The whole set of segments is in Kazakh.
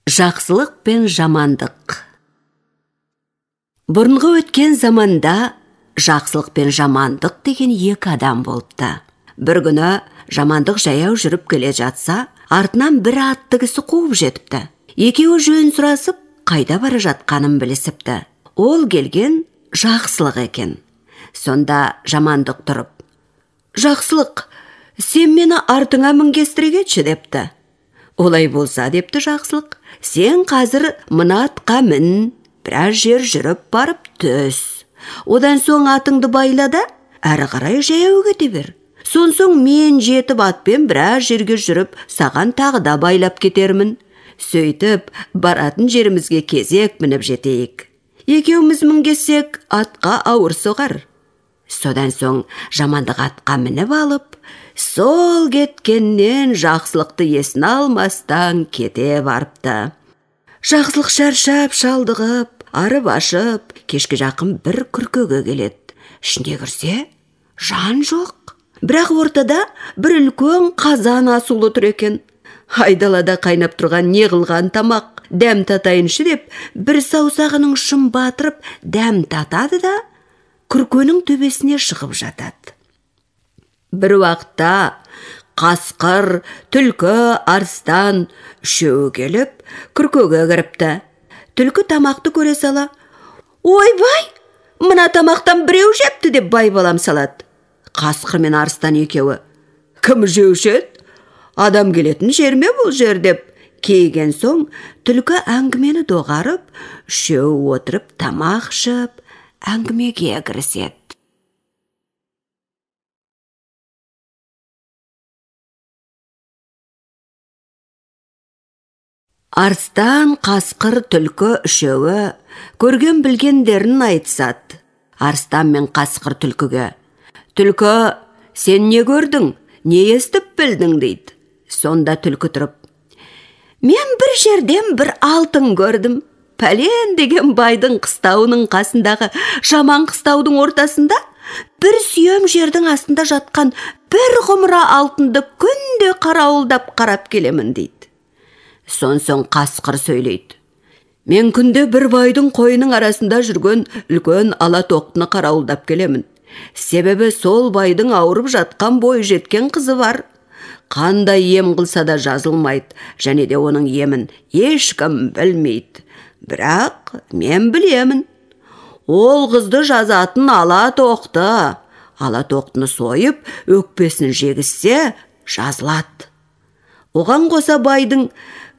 Жақсылық пен жамандық. Бұрынғы өткен заманда жақсылық пен жамандық деген екі адам болыпты. Бір күні жамандық жаяу жүріп келе жатса, артынан бір атты кісі қуып жетіпті. Екеуі жөн сұрасып, қайда бара жатқанын білісіпті. Ол келген жақсылық екен. Сонда жамандық тұрып: «Жақсылық, сен мені артыңа мінгестіре кетші» депті. «Олай болса» депті жақсылық, «сен қазір мына атқа мін, біраз жер жүріп барып түс. Одан соң атыңды байла да, әрі қарай жаяу кете бер. Соң мен жетіп атпен біраз жерге жүріп, саған тағы да байлап кетермін. Сөйтіп, баратын жерімізге кезек мініп жетейік. Екеуміз мінгесек, атқа ауыр соғар». Содан соң жамандық атқа мініп алып, сол кеткеннен жақсылықты есіне алмастан кете барыпты. Жақсылық шаршап, шалдығып, арып-ашып, кешке жақын бір күркеге келеді. Ішіне кірсе, жан жоқ. Бірақ ортада бір үлкен қазан асулы тұр екен. Айдалада қайнап тұрған не қылған тамақ, дәм татайыншы деп, бір саусағының ұшын батырып, дәм татады да, күркенің төбесіне шығып жатады. Бір уақытта қасқыр, түлкі, арыстан үшеуі келіп, күркеге кіріпті. Түлкі тамақты көре сала: «Ойбай, мына тамақтан біреу жепті» деп байбалам салады. Қасқыр мен арыстан екеуі: «Кім жеуші еді? Адам келетін жер ме бұл жер?» деп кейген соң, түлкі әңгімені доғарып, үшеуі отырып тамақ ішіп, әңгімеге кіріседі. Арыстан, қасқыр, түлкі үшеуі көрген білгендерін айтысады. Арыстан мен қасқыр түлкіге: «Түлкі, сен не көрдің, не естіп білдің?» дейді. Сонда түлкі тұрып: «Мен бір жерден бір алтын көрдім. Пәлен деген байдың қыстауының қасындағы жаман қыстаудың ортасында бір сүйем жердің астында жатқан бір құмыра алтынды күнде қарауылдап қарап келемін» дейді. Соң қасқыр сөйлейді: «Мен күнде бір байдың қойының арасында жүрген үлкен ала тоқтыны қарауылдап келемін. Себебі сол байдың ауырып жатқан бойы жеткен қызы бар. Қандай ем қылса да жазылмайды, және де оның емін ешкім білмейді. Бірақ мен білемін. Ол қызды жазатын ала тоқты. Ала тоқтыны сойып, өкпесін жегізсе, жазылады. Оған қоса байдың: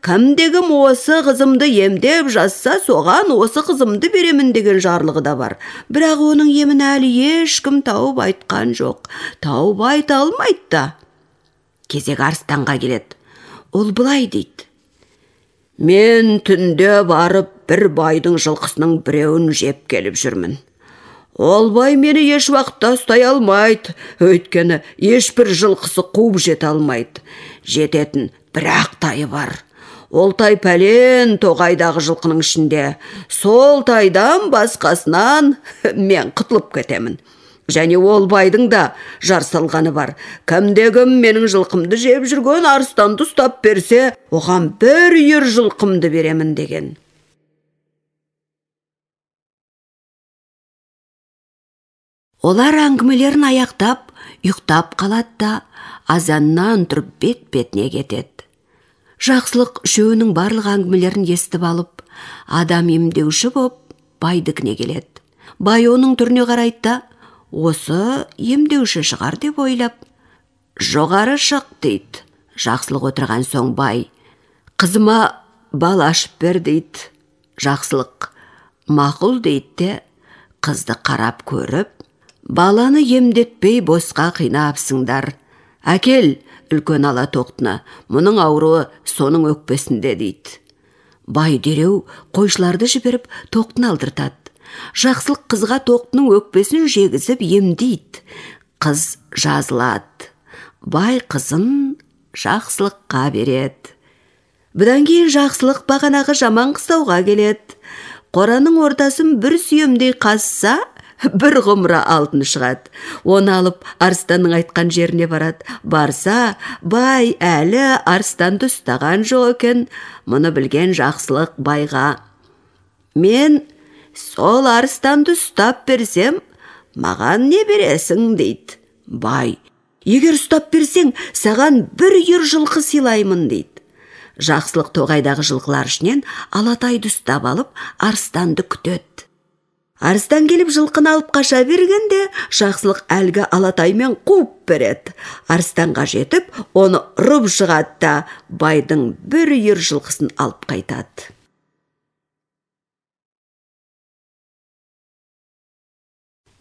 кімде-кім осы қызымды емдеп жазса, соған осы қызымды беремін деген жарлығы да бар. Бірақ оның емін әлі ешкім тауып айтқан жоқ. Тауып айта алмайды да». Кезек арыстанға келеді. Ол былай дейді: «Мен түнде барып бір байдың жылқысының біреуін жеп келіп жүрмін. Ол бай мені еш уақытта ұстай алмайды, өйткені ешбір жылқысы қуып жете алмайды. Жететін бір-ақ тайы бар. Ол тай пәлен тоғайдағы жылқының ішінде. Сол тайдан басқасынан мен құтылып кетемін. Және ол байдың да жар салғаны бар. Кімде-кім менің жылқымды жеп жүрген арыстанды ұстап берсе, оған бір үйір жылқымды беремін» деген. Олар әңгімелерін аяқтап, ұйықтап қалады да, азаннан тұрып бет-бетіне кетеді. Жақсылық үшеуінің барлық әңгімелерін естіп алып, адам емдеуші боп, байдікіне келеді. Бай оның түріне қарайды да, осы емдеуші шығар деп ойлап: «Жоғары шық» дейді. Жақсылық отырған соң бай: «Қызыма бал ашып бер» дейді. Жақсылық: «Мақұл» дейді де, қызды қарап көріп: «Баланы емдетпей босқа қинапсыңдар. Әкел үлкен ала тоқтыны, мұның ауруы соның өкпесінде» дейді. Бай дереу қойшыларды жіберіп тоқтыны алдыртады. Жақсылық қызға тоқтының өкпесін жегізіп емдейді. Қыз жазылады. Бай қызын Жақсылыққа береді. Бұдан кейін Жақсылық бағанағы жаман қыстауға келеді. Қораның ортасын бір сүйемдей қазса, бір құмыра алтын шығады. Оны алып арыстанның айтқан жеріне барады. Барса, бай әлі арыстанды ұстаған жоқ екен. Мұны білген жақсылық байға: «Мен сол арыстанды ұстап берсем, маған не бересің?» дейді. Бай: «Егер ұстап берсең, саған 1 үйір жылқы сыйлаймын» дейді. Жақсылық тоғайдағы жылқылар ішінен Алатайды ұстап алып, арыстанды күтеді. Арыстан келіп жылқыны алып қаша бергенде, Жақсылық әлгі Алатаймен қуып береді. Арыстанға жетіп, оны ұрып жығады да байдың 1 үйір жылқысын алып қайтады.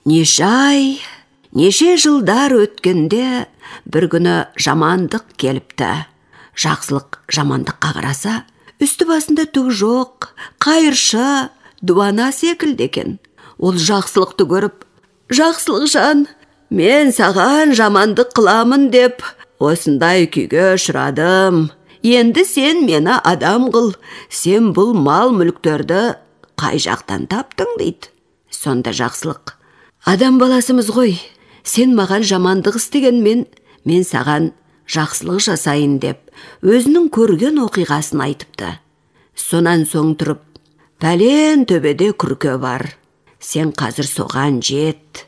Неше жылдар өткенде бір күні жамандық келіпті. Жақсылық жамандыққа қараса, үсті басында түк жоқ, қайыршы, дуана секілді екен. Ол Жақсылықты көріп: «Жақсылық жан, мен саған жамандық қыламын деп осындай күйге ұшырадым. Енді сен мені адам қыл, сен бұл мал мүліктерді қай жақтан таптың?» дейді. Сонда Жақсылық: «Адам баласымыз ғой, сен маған жамандық істегенмен, мен саған жақсылық жасайын» деп өзінің көрген оқиғасын айтыпты. Сонан соң тұрып: «Пәлен төбеде күрке бар. Сен қазір соған жет.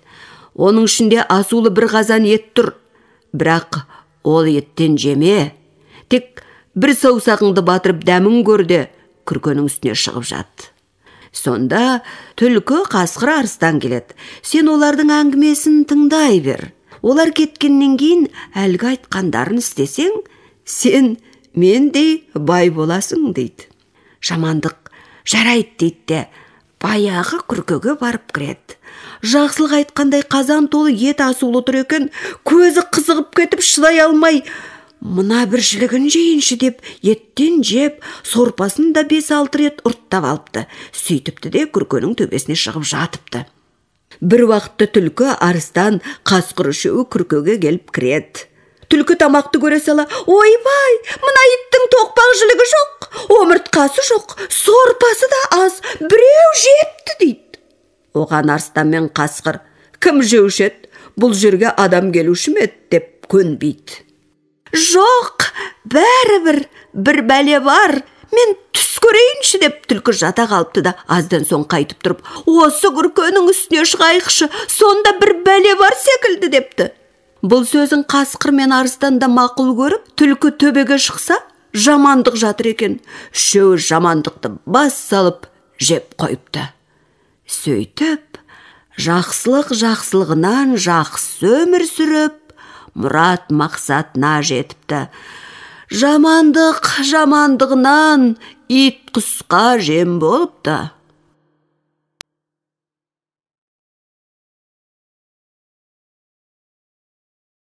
Оның ішінде асулы бір қазан ет тұр. Бірақ ол еттен жеме. Тек бір саусағыңды батырып дәмін көрде, күркенің үстіне шығып жат». Сонда түлкі, қасқыр, арыстан келеді. Сен олардың әңгімесін тыңдай бер. Олар кеткеннен кейін әлгі айтқандарын істесең, сен мендей бай боласың дейді. Жамандық: «Жарайды» дейді де, баяғы күркеге барып кіреді. Жақсылық айтқандай қазан толы ет асулы тұр екен. Көзі қызығып кетіп шыдай алмай: «Мына бір жілігін жейінші» деп еттен жеп, сорпасын да 5-6 рет ұрттап алыпты. Сөйтіпті де күркенің төбесіне шығып жатыпты. Бір уақытта түлкі, арыстан, қасқыр үшеуі күркеге келіп кіреді. Түлкі тамақты көре сала: «Ойбай, мына иттің тоқпақ жілігі жоқ, омыртқасы жоқ, сорпасы да аз, біреу жепті» дейді. Оған арыстан мен қасқыр: «Кім жеуші еді? Бұл жерге адам келуші ме еді?» деп көнбейді. «Жоқ, бәрібір бір бәле бар, мен түс көрейінші» деп түлкі жата қалыпты да аздан соң қайтып тұрып: «Осы күркенің үстіне шығайықшы, сонда бір бәле бар секілді» депті. Бұл сөзін қасқыр мен арыстан да мақұл көріп, түлкі төбеге шықса, жамандық жатыр екен. Үшеуі жамандықты бас салып жеп қойыпты. Сөйтіп, Жақсылық жақсылығынан жақсы өмір сүріп, мұрат мақсатына жетіпті. Жамандық жамандығынан ит құсқа жем болыпты.